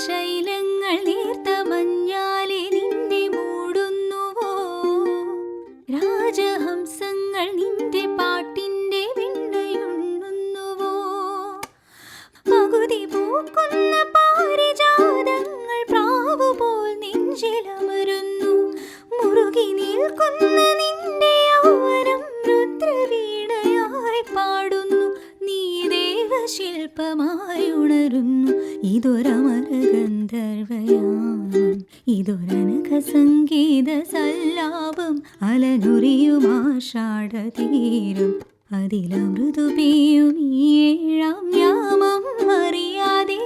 ശൈലങ്ങൾ നേർത്ത മഞ്ഞാലെ നിന്നെ മൂടുന്നുവോ? രാജഹംസങ്ങൾ നിന്റെ പാട്ടിന്റെ വിണ്ണയുണ്ണുന്നുവോ? പകുതി പൂക്കുന്ന പാരിജാതങ്ങൾ പ്രാവുപോൽ നെഞ്ചിലമരുന്നു. മുറുകി നിൽക്കുന്ന നിന്റെ യൗവനം രുദ്രവീണയായി പാടുന്നു. നീ ദേവശില്പമായി ഉണരുന്നു. ഇതൊരമരഗന്ധർവയാമം, ഇതൊരനഘ സംഗീത സല്ലാപം. അലനുറിയുമാഷാഢതീരം, അതിലമൃദു പെയ്യും ഈ ഏഴാം യാമം. അറിയാതെ